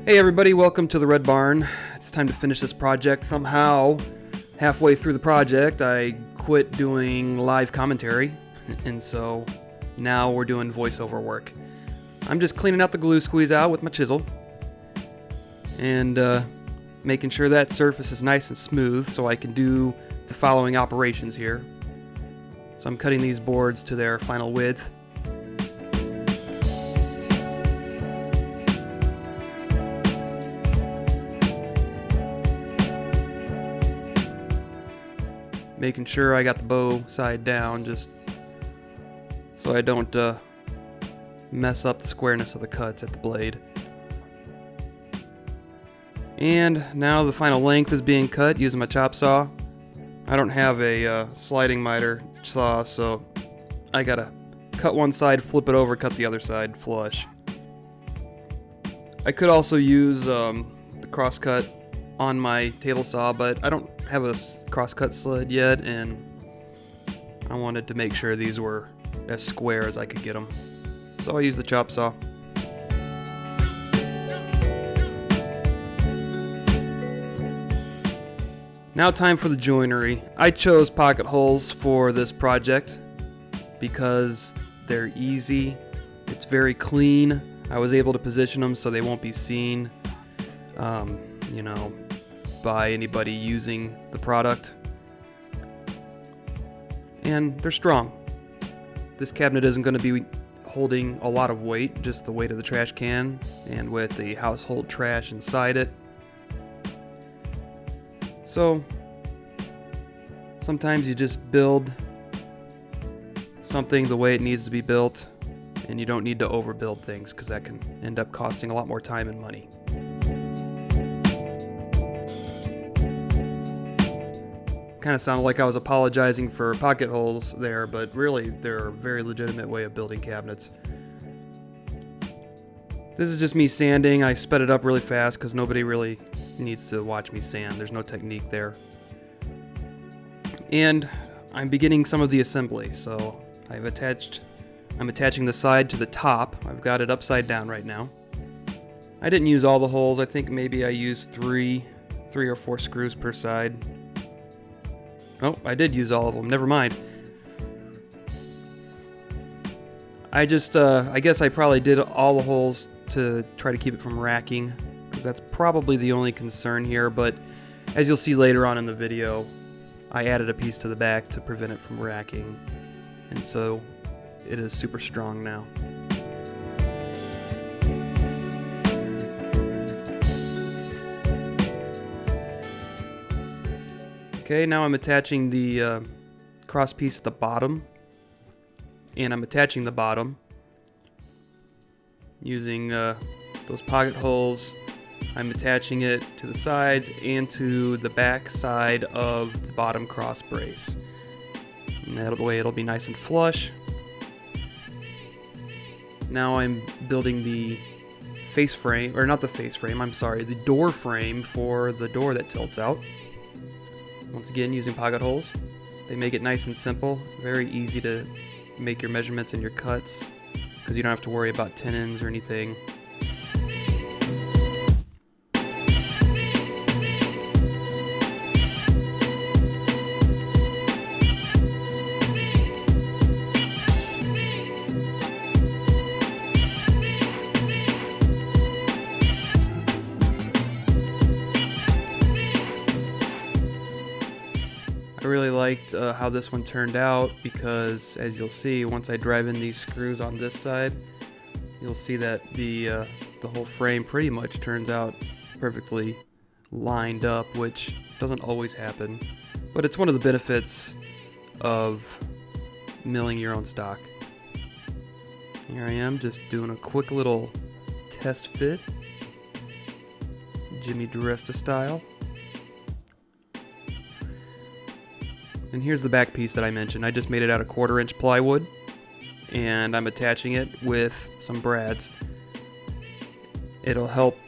Hey everybody, welcome to the Red Barn. It's time to finish this project. Somehow, halfway through the project, I quit doing live commentary, and so now we're doing voiceover work. I'm just cleaning out the glue squeeze out with my chisel, and making sure that surface is nice and smooth so I can do the following operations here. So I'm cutting these boards to their final width. Making sure I got the bow side down just so I don't mess up the squareness of the cuts at the blade. And now the final length is being cut using my chop saw. I don't have a sliding miter saw, so I gotta cut one side, flip it over, cut the other side flush. I could also use the crosscut on my table saw, but I don't have a crosscut sled yet, and I wanted to make sure these were as square as I could get them. So I used the chop saw. Now time for the joinery. I chose pocket holes for this project because they're easy, it's very clean. I was able to position them so they won't be seen, by anybody using the product. And they're strong. This cabinet isn't going to be holding a lot of weight, just the weight of the trash can, and with the household trash inside it. So sometimes you just build something the way it needs to be built, and you don't need to overbuild things because that can end up costing a lot more time and money. Kind of sounded like I was apologizing for pocket holes there, but really they're a very legitimate way of building cabinets. This is just me sanding. I sped it up really fast because nobody really needs to watch me sand. There's no technique there. And I'm beginning some of the assembly. So I'm attaching the side to the top. I've got it upside down right now. I didn't use all the holes. I think maybe I used three or four screws per side. Oh, I did use all of them. Never mind. I guess I probably did all the holes to try to keep it from racking, because that's probably the only concern here, but as you'll see later on in the video, I added a piece to the back to prevent it from racking, and so it is super strong now. Okay, now I'm attaching the cross piece at the bottom, and I'm attaching the bottom using those pocket holes. I'm attaching it to the sides and to the back side of the bottom cross brace. And that way it'll be nice and flush. Now I'm building the face frame, or not the face frame, I'm sorry, the door frame for the door that tilts out. Once again, using pocket holes. They make it nice and simple, very easy to make your measurements and your cuts, because you don't have to worry about tenons or anything. I really liked how this one turned out, because as you'll see, once I drive in these screws on this side, you'll see that the whole frame pretty much turns out perfectly lined up, which doesn't always happen, but it's one of the benefits of milling your own stock. Here I am just doing a quick little test fit, Jimmy DiResta style. And here's the back piece that I mentioned. I just made it out of 1/4-inch plywood, and I'm attaching it with some brads. It'll help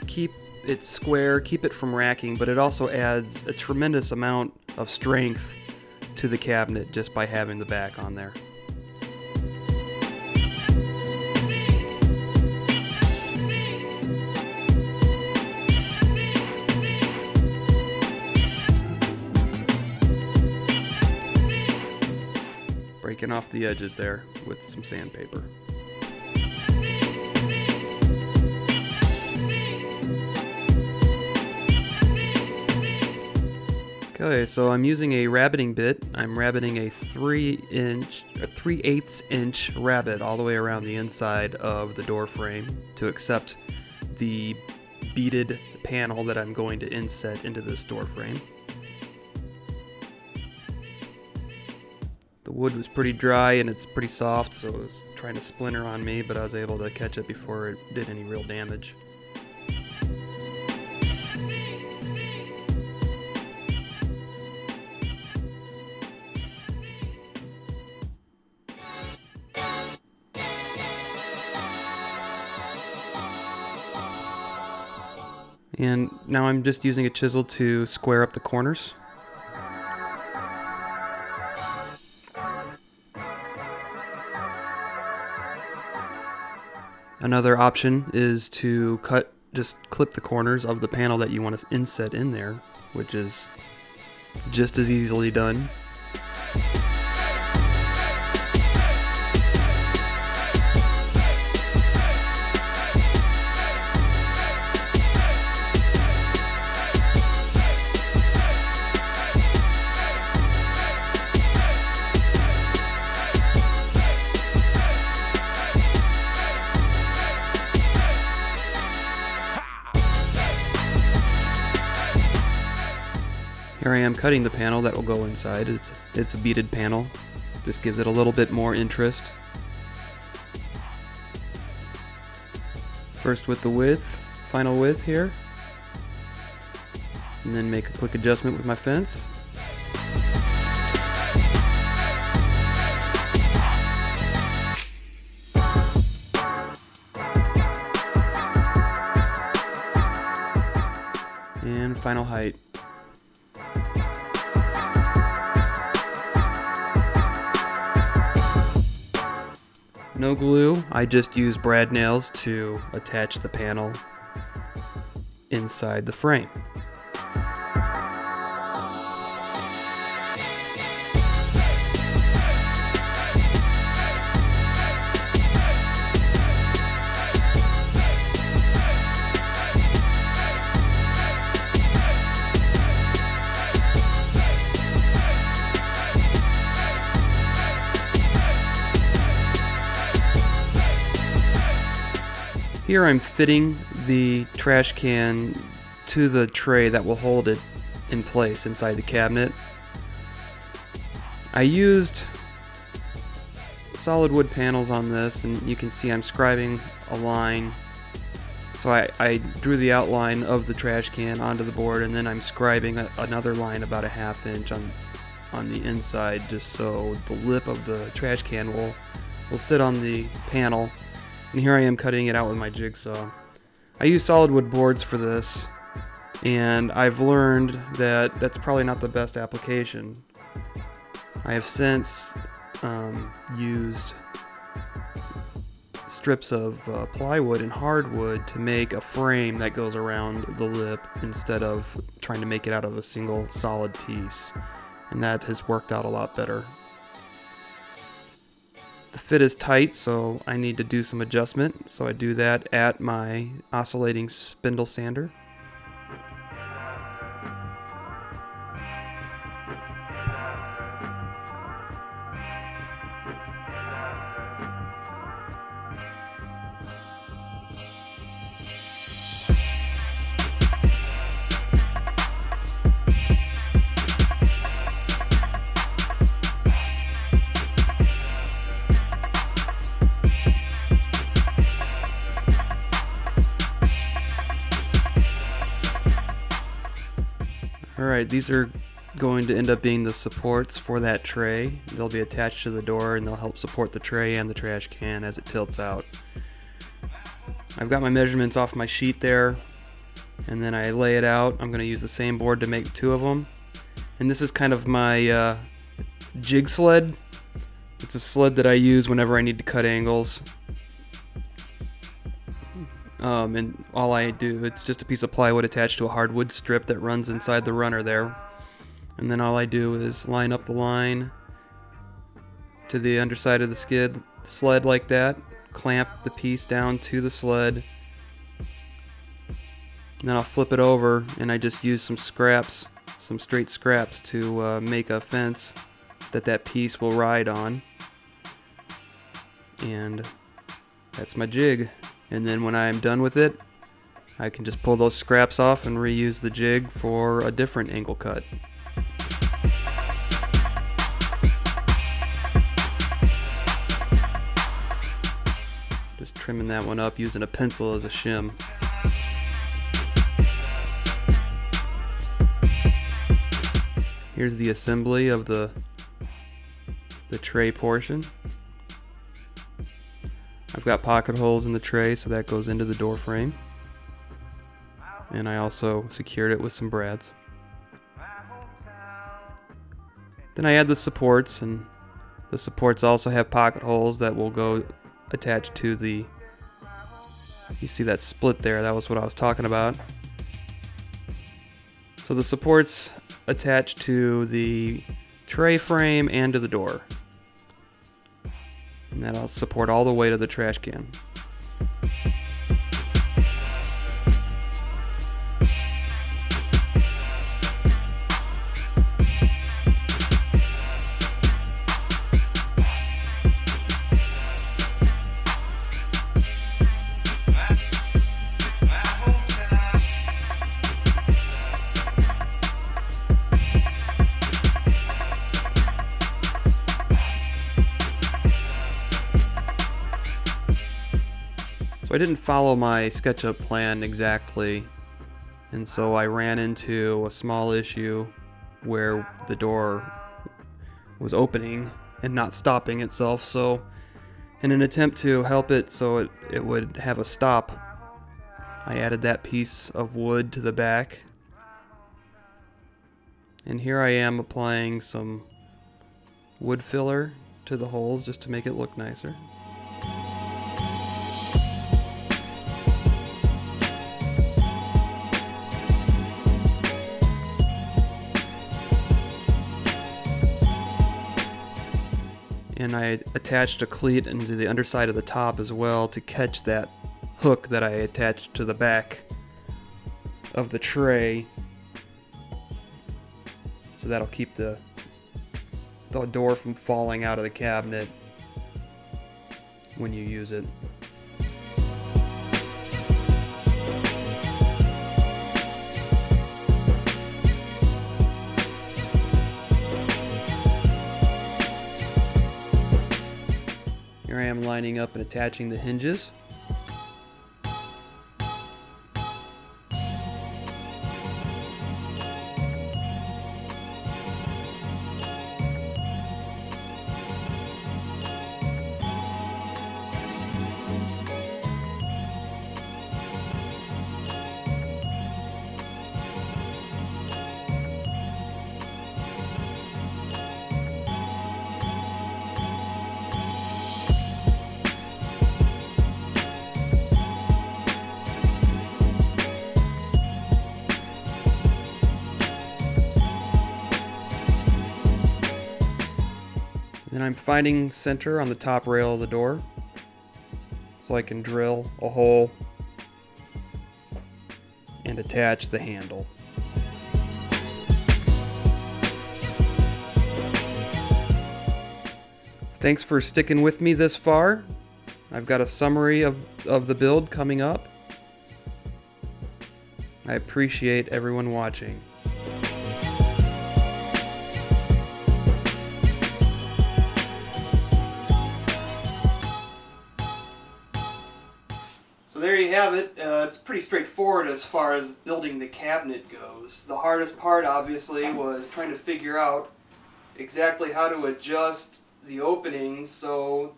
keep it square, keep it from racking, but it also adds a tremendous amount of strength to the cabinet just by having the back on there. raking off the edges there with some sandpaper. Okay, so I'm using a rabbiting bit. I'm rabbiting a 3/8 inch rabbet all the way around the inside of the door frame to accept the beaded panel that I'm going to inset into this door frame. The wood was pretty dry and it's pretty soft, so it was trying to splinter on me, but I was able to catch it before it did any real damage. And now I'm just using a chisel to square up the corners. Another option is to just clip the corners of the panel that you want to inset in there, which is just as easily done. Here I am cutting the panel that will go inside. It's a beaded panel. Just gives it a little bit more interest. First with the width, final width here. And then make a quick adjustment with my fence. And final height. No glue, I just use brad nails to attach the panel inside the frame. Here I'm fitting the trash can to the tray that will hold it in place inside the cabinet. I used solid wood panels on this, and you can see I'm scribing a line. So I drew the outline of the trash can onto the board, and then I'm scribing another line about a 1/2 inch on the inside, just so the lip of the trash can will sit on the panel. And here I am cutting it out with my jigsaw. I use solid wood boards for this, and I've learned that that's probably not the best application. I have since used strips of plywood and hardwood to make a frame that goes around the lip instead of trying to make it out of a single solid piece, and that has worked out a lot better. The fit is tight, so I need to do some adjustment, so I do that at my oscillating spindle sander. Alright, these are going to end up being the supports for that tray. They'll be attached to the door and they'll help support the tray and the trash can as it tilts out. I've got my measurements off my sheet there, and then I lay it out. I'm going to use the same board to make 2 of them. And this is kind of my jig sled. It's a sled that I use whenever I need to cut angles. And all I do, it's just a piece of plywood attached to a hardwood strip that runs inside the runner there. And then all I do is line up the line, to the underside of the sled like that, clamp the piece down to the sled, and then I'll flip it over, and I just use some scraps, some straight scraps to make a fence that piece will ride on. And that's my jig. And then when I'm done with it, I can just pull those scraps off and reuse the jig for a different angle cut. Just trimming that one up using a pencil as a shim. Here's the assembly of the tray portion. I've got pocket holes in the tray, so that goes into the door frame. And I also secured it with some brads. Then I add the supports, and the supports also have pocket holes that will go attached to the, you see that split there, that was what I was talking about. So the supports attach to the tray frame and to the door. And that'll support all the way to the trash can. So I didn't follow my SketchUp plan exactly, and so I ran into a small issue where the door was opening and not stopping itself. So in an attempt to help it so it would have a stop, I added that piece of wood to the back. And here I am applying some wood filler to the holes just to make it look nicer. And I attached a cleat into the underside of the top as well to catch that hook that I attached to the back of the tray. So that'll keep the door from falling out of the cabinet when you use it. Here I am lining up and attaching the hinges. Then I'm finding center on the top rail of the door so I can drill a hole and attach the handle. Thanks for sticking with me this far. I've got a summary of the build coming up. I appreciate everyone watching. So there you have it. It's pretty straightforward as far as building the cabinet goes. The hardest part, obviously, was trying to figure out exactly how to adjust the openings so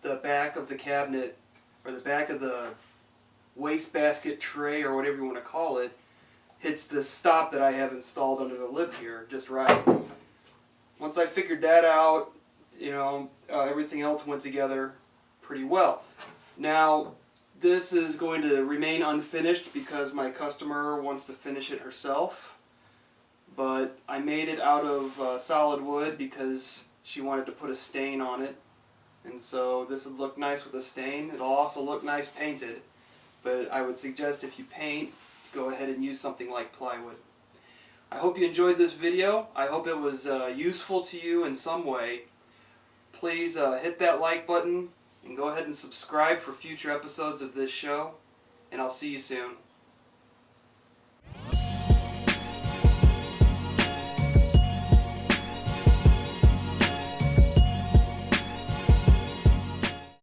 the back of the cabinet, or the back of the wastebasket tray, or whatever you want to call it, hits this stop that I have installed under the lip here just right. Once I figured that out, everything else went together pretty well. Now, this is going to remain unfinished because my customer wants to finish it herself. But I made it out of solid wood because she wanted to put a stain on it. And so this would look nice with a stain. It'll also look nice painted. But I would suggest if you paint, go ahead and use something like plywood. I hope you enjoyed this video. I hope it was useful to you in some way. Please hit that like button and go ahead and subscribe for future episodes of this show. And I'll see you soon.